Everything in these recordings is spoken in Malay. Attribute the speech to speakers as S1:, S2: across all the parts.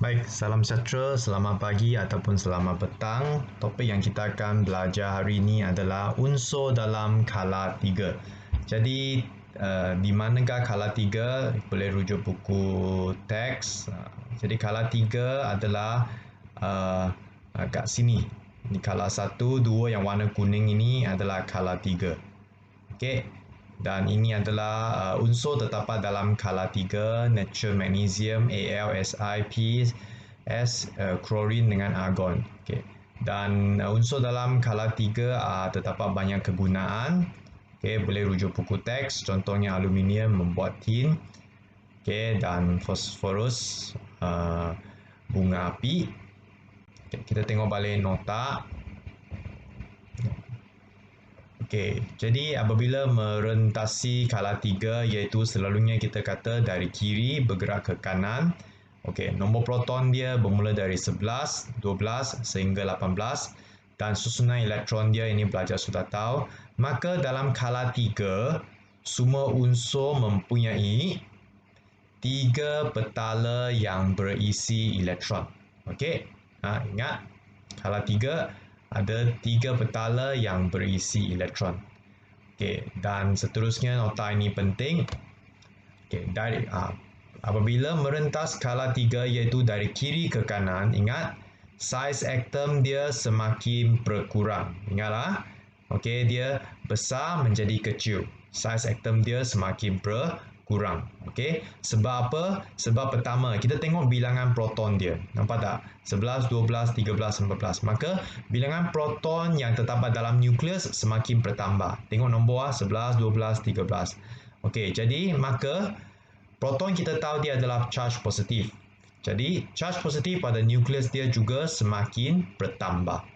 S1: Baik, salam sejahtera, selamat pagi ataupun selamat petang. Topik yang kita akan belajar hari ini adalah unsur dalam kala 3. Jadi, di manakah kala 3? Boleh rujuk buku teks. Jadi, kala 3 adalah kat sini. Di kala 1, 2 yang warna kuning ini adalah kala 3. Okey. Dan ini adalah unsur terdapat dalam kala 3, nature magnesium, Al, Si, S, klorin dengan argon. Okay. Dan unsur dalam kala 3 terdapat banyak kegunaan. Okay, boleh rujuk buku teks, contohnya aluminium membuat tin. Okay, dan fosforus bunga api. Okay, kita tengok balik nota. Okey, jadi apabila merentasi kala 3 iaitu selalunya kita kata dari kiri bergerak ke kanan. Okey, nombor proton dia bermula dari 11, 12 sehingga 18 dan susunan elektron dia ini belajar sudah tahu. Maka dalam kala 3 semua unsur mempunyai 3 petala yang berisi elektron. Okey, ingat kala 3 ada 3 petala yang berisi elektron. Okey, dan seterusnya nota ini penting. Okey, dari apabila merentas skala 3 iaitu dari kiri ke kanan, ingat saiz atom dia semakin berkurang. Ingatlah. Okey, dia besar menjadi kecil. Saiz atom dia semakin berkurang. Okey, sebab apa? Sebab pertama, kita tengok bilangan proton dia. Nampak tak? 11, 12, 13, 14. Maka bilangan proton yang terdapat dalam nukleus semakin bertambah. Tengok nombor 11, 12, 13. Okey, jadi maka proton kita tahu dia adalah charge positif. Jadi charge positif pada nukleus dia juga semakin bertambah.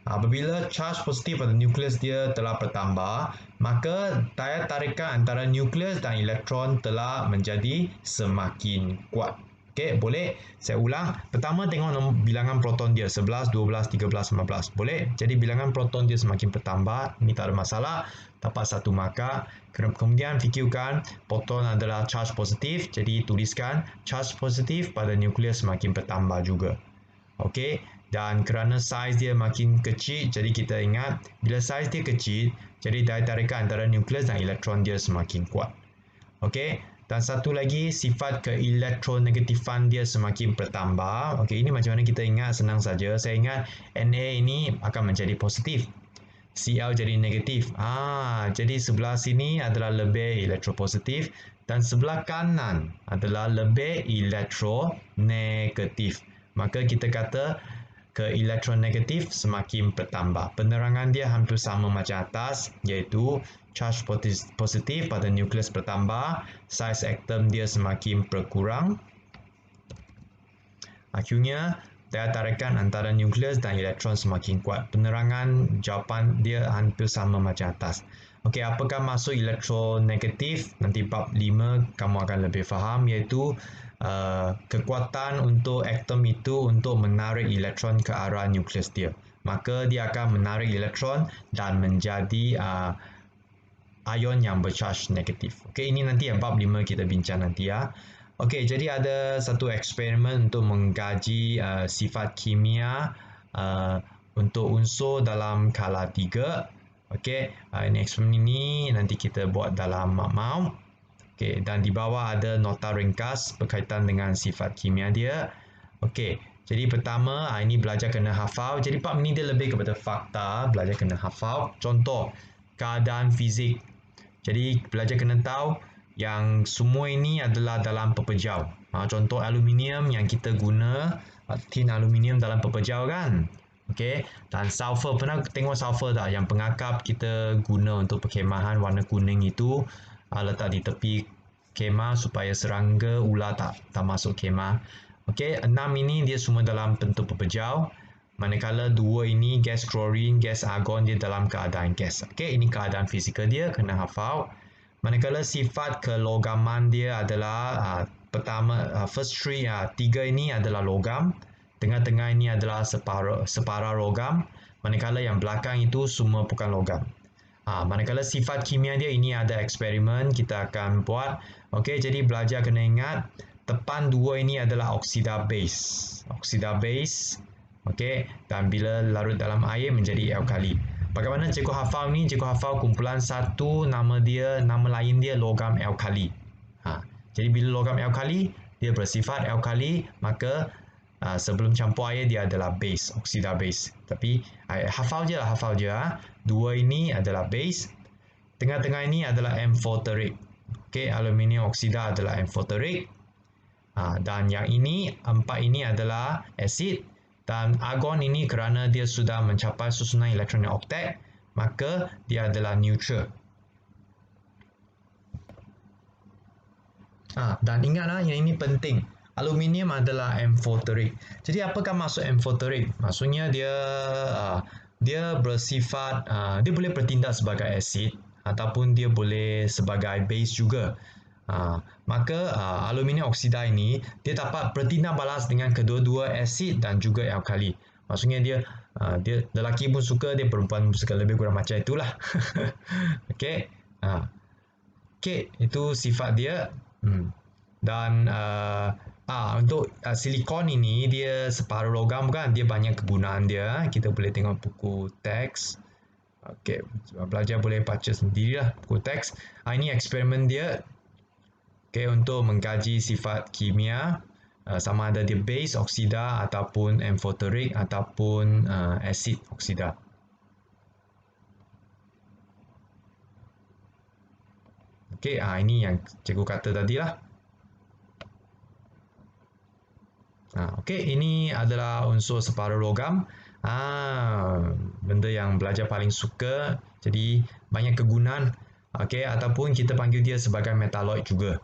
S1: Apabila charge positif pada nukleus dia telah bertambah, maka daya tarikan antara nukleus dan elektron telah menjadi semakin kuat. Okey, boleh saya ulang. Pertama tengok bilangan proton dia 11, 12, 13, 14. Boleh? Jadi bilangan proton dia semakin bertambah, ini tak ada masalah. Dapat satu markah. Kemudian fikirkan proton adalah charge positif, jadi tuliskan charge positif pada nukleus semakin bertambah juga. Okey, dan kerana saiz dia makin kecil, jadi kita ingat bila saiz dia kecil, jadi daya tarikan antara nukleus dan elektron dia semakin kuat. Okey, dan satu lagi sifat keelektronegatifan dia semakin bertambah. Okey, ini macam mana kita ingat? Senang saja. Saya ingat Na ini akan menjadi positif. Cl jadi negatif. Jadi sebelah sini adalah lebih elektropositif dan sebelah kanan adalah lebih elektronegatif. Maka kita kata keelektronegatif semakin bertambah. Penerangan dia hampir sama macam atas, iaitu charge positif pada nukleus bertambah, saiz atom dia semakin berkurang. Akhirnya, daya tarikan antara nukleus dan elektron semakin kuat. Penerangan jawapan dia hampir sama macam atas. Okey, apakah maksud elektronegatif? Nanti bab 5 kamu akan lebih faham, iaitu kekuatan untuk atom itu untuk menarik elektron ke arah nukleus dia. Maka dia akan menarik elektron dan menjadi ion yang bercharge negatif. Okey, ini nanti bab 5 kita bincang nanti ya. Okey, jadi ada satu eksperimen untuk mengkaji sifat kimia untuk unsur dalam kala 3. Okey, ini eksperimen ini nanti kita buat dalam mau. Okey, dan di bawah ada nota ringkas berkaitan dengan sifat kimia dia. Okey, jadi pertama ini belajar kena hafal. Jadi bab ini dia lebih kepada fakta, belajar kena hafal. Contoh, keadaan fizik. Jadi belajar kena tahu yang semua ini adalah dalam pepejal. Contoh aluminium yang kita guna, tin aluminium dalam pepejal kan? Okey, dan sulfur, pernah tengok sulfur tak? Yang pengakap kita guna untuk perkhemahan warna kuning itu, letak di tepi kemah supaya serangga ular tak masuk kemah. Okey, 6 ini dia semua dalam bentuk pepejal. Manakala 2 ini gas klorin, gas argon dia dalam keadaan gas. Okey, ini keadaan fizikal dia, kena hafal. Manakala sifat kelogaman dia adalah pertama, first three, 3 ini adalah logam. Tengah-tengah ini adalah separa logam. Manakala yang belakang itu semua bukan logam. Manakala sifat kimia dia, ini ada eksperimen kita akan buat. Okey, jadi belajar kena ingat depan dua ini adalah oksida base. Oksida base, okey, dan bila larut dalam air menjadi alkali. Bagaimana cikgu hafal ni? Cikgu hafal kumpulan satu, nama lain dia logam alkali. Jadi bila logam alkali, dia bersifat alkali, maka sebelum campur air dia adalah base, oksida base. Tapi hafal je lah. Dua ini adalah base, tengah-tengah ini adalah amphoteric. Okey, aluminium oksida adalah amphoteric. Dan yang ini, 4 ini adalah asid, dan argon ini kerana dia sudah mencapai susunan elektron yang oktet, maka dia adalah neutral. Dan ingatlah yang ini penting. Aluminium adalah amphoteric. Jadi apakah maksud amphoteric? Maksudnya dia bersifat, dia boleh bertindak sebagai asid ataupun dia boleh sebagai base juga. Maka aluminium oksida ini dia dapat bertindak balas dengan kedua-dua asid dan juga alkali. Maksudnya dia lelaki pun suka, dia perempuan pun suka, lebih kurang macam itulah. Okey. Okey, itu sifat dia. Dan untuk silikon ini dia separuh logam kan, dia banyak kegunaan dia. Kita boleh tengok buku teks. Okey, pelajar boleh baca sendirilah buku teks. Ini eksperimen dia. Okey, untuk mengkaji sifat kimia, sama ada dia base oksida ataupun amphoteric ataupun asid oksida. Okey, ini yang cikgu kata tadilah. Okey, ini adalah unsur separuh logam. Benda yang belajar paling suka. Jadi banyak kegunaan. Okey, ataupun kita panggil dia sebagai metalloid juga.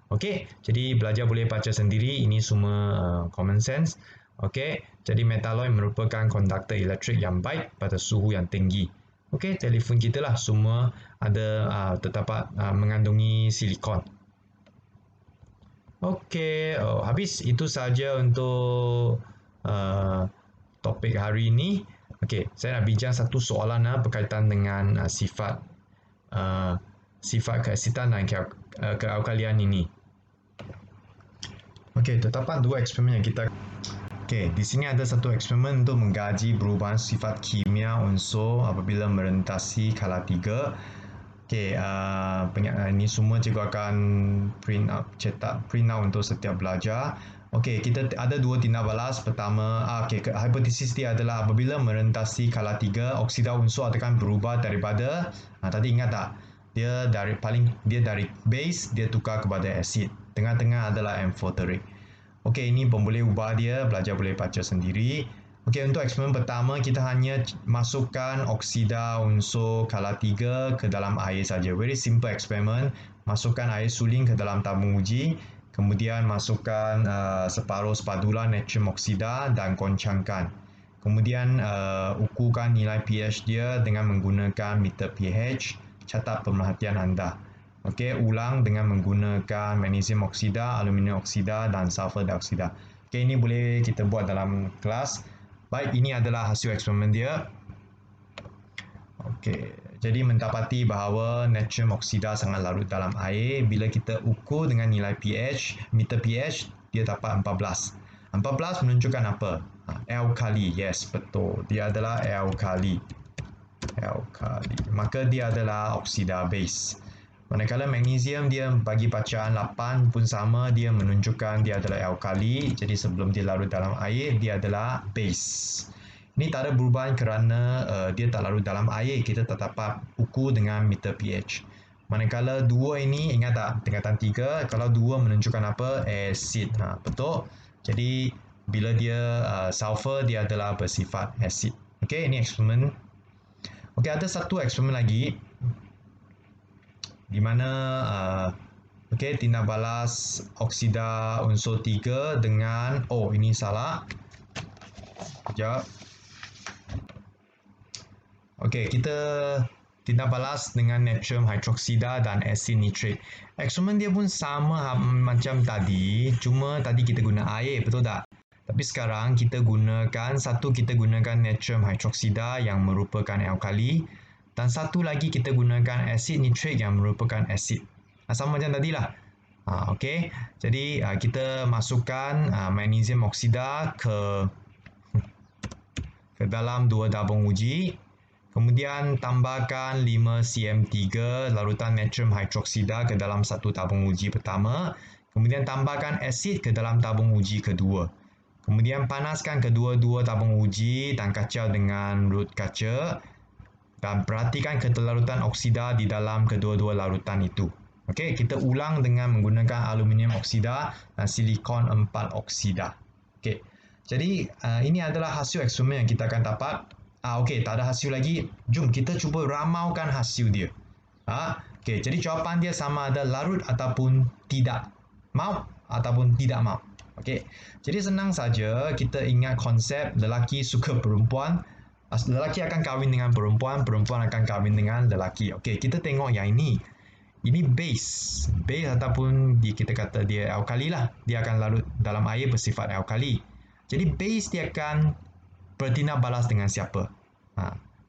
S1: Okey, jadi belajar boleh baca sendiri. Ini semua common sense. Okey, jadi metalloid merupakan konduktor elektrik yang baik pada suhu yang tinggi. Okey, telefon kita lah semua ada terdapat mengandungi silikon. Okey, habis itu saja untuk topik hari ini. Okey, saya nak bincang satu soalan berkaitan dengan sifat keasitan dan kealkalian ini. Okey, terdapat dua eksperimen yang kita. Okey, di sini ada satu eksperimen untuk mengkaji perubahan sifat kimia unsur apabila merentasi skala 3. Okey, ini semua cikgu akan print out untuk setiap pelajar. Okey, kita ada dua tindak balas. Pertama, hipotesis dia adalah apabila merentasi skala 3, oksida unsur akan berubah daripada, tadi ingat tak? Dia dari base, dia tukar kepada asid. Tengah-tengah adalah amphoteric. Okey, ini pun boleh ubah dia, belajar boleh baca sendiri. Okey, untuk eksperimen pertama, kita hanya masukkan oksida unsur skala 3 ke dalam air saja. Very simple eksperimen. Masukkan air suling ke dalam tabung uji, kemudian masukkan separuh spatula natrium oksida dan goncangkan. Kemudian ukurkan nilai pH dia dengan menggunakan meter pH. Catat pemerhatian anda. Okey, ulang dengan menggunakan magnesium oksida, aluminium oksida dan sulfur dioksida. Okey, ini boleh kita buat dalam kelas. Baik, ini adalah hasil eksperimen dia. Okey, jadi mendapati bahawa natrium oksida sangat larut dalam air. Bila kita ukur dengan nilai pH, meter pH, dia dapat 14. 14 menunjukkan apa? Alkali. Yes, betul. Dia adalah alkali. Maka dia adalah oksida base. Manakala magnesium dia bagi bacaan 8 pun sama, dia menunjukkan dia adalah alkali. Jadi sebelum dia larut dalam air, dia adalah base. Ini tak ada perubahan kerana dia tak larut dalam air. Kita tak dapat ukur dengan meter pH. Manakala 2 ini, ingat tak? Tingkatan 3, kalau 2 menunjukkan apa? Asid. Betul. Jadi bila dia sulfur, dia adalah bersifat asid. Okey, ini eksperimen. Okey, ada satu eksperimen lagi di mana tindak balas oksida unsur 3 dengan ini salah. Sekejap. Okey, kita tindak balas dengan natrium hidroksida dan asid nitrit. Eksperimen dia pun sama macam tadi, cuma tadi kita guna air, betul tak? Tapi sekarang kita gunakan natrium hidroksida yang merupakan alkali, dan satu lagi kita gunakan asid nitrit yang merupakan asid. Sama macam tadilah. Okey, jadi kita masukkan magnesium oksida ke dalam 2 tabung uji. Kemudian tambahkan 5 cm3 larutan natrium hidroksida ke dalam satu tabung uji pertama. Kemudian tambahkan asid ke dalam tabung uji kedua. Kemudian panaskan kedua-dua tabung uji dan kacau dengan rut kaca. Dan perhatikan keterlarutan oksida di dalam kedua-dua larutan itu. Okey, kita ulang dengan menggunakan aluminium oksida dan silikon 4 oksida. Okey. Jadi ini adalah hasil eksperimen yang kita akan dapat. Okey, tak ada hasil lagi. Jom kita cuba ramaukan hasil dia. Okey, jadi jawapan dia sama ada larut ataupun tidak. Mau ataupun tidak mau. Okey. Jadi senang saja kita ingat konsep lelaki suka perempuan. Lelaki akan kahwin dengan perempuan, perempuan akan kahwin dengan lelaki. Okey, kita tengok yang ini. Ini base. Base ataupun kita kata dia alkali lah. Dia akan larut dalam air bersifat alkali. Jadi base dia akan bertindak balas dengan siapa?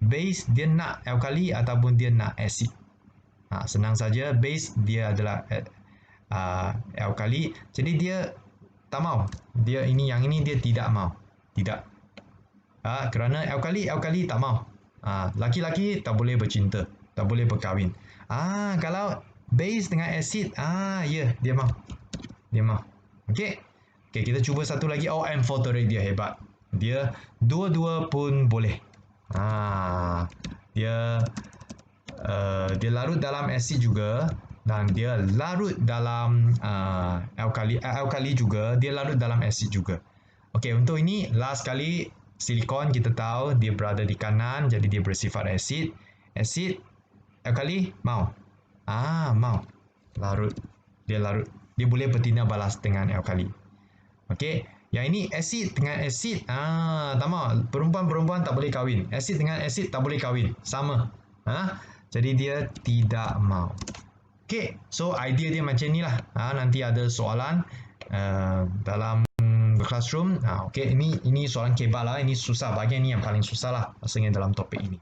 S1: Base dia nak alkali ataupun dia nak asid. Senang saja, base dia adalah alkali. Jadi dia tak mau. Yang ini dia tidak mau. Tidak. Kerana alkali tak mau. Laki-laki tak boleh bercinta, tak boleh berkahwin. Kalau base dengan asid, ya, dia mau. Dia mau. Okey. Okey, kita cuba satu lagi. M4 rate dia hebat. Dia dua-dua pun boleh. Dia larut dalam asid juga dan dia larut dalam alkali juga, dia larut dalam asid juga. Okey, untuk ini last kali silikon kita tahu dia berada di kanan, jadi dia bersifat asid. Asid, alkali, mau. Mau. Larut. Dia larut. Dia boleh bertindak balas dengan alkali. Okey, yang ini asid dengan asid, tak mau. Perempuan-perempuan tak boleh kahwin. Asid dengan asid tak boleh kahwin. Sama. Jadi dia tidak mau. Okey, so idea dia macam ni lah. Nanti ada soalan dalam classroom. Okey, ini soalan kebal lah. Ini susah. Bahagian ni yang paling susah lah rasanya dalam topik ini.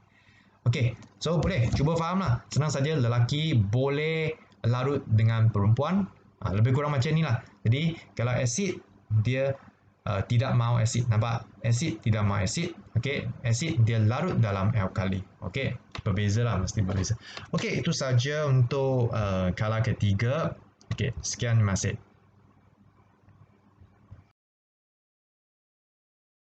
S1: Okey, so boleh cuba faham lah. Senang saja, lelaki boleh larut dengan perempuan. Lebih kurang macam ni lah. Jadi kalau asid, dia tidak mau asid. Nampak? Asid tidak mau asid. Okey, asid dia larut dalam alkali. Okey, berbeza lah, mesti berbeza. Okey, itu saja untuk kala ketiga. Okey, sekian, terima kasih.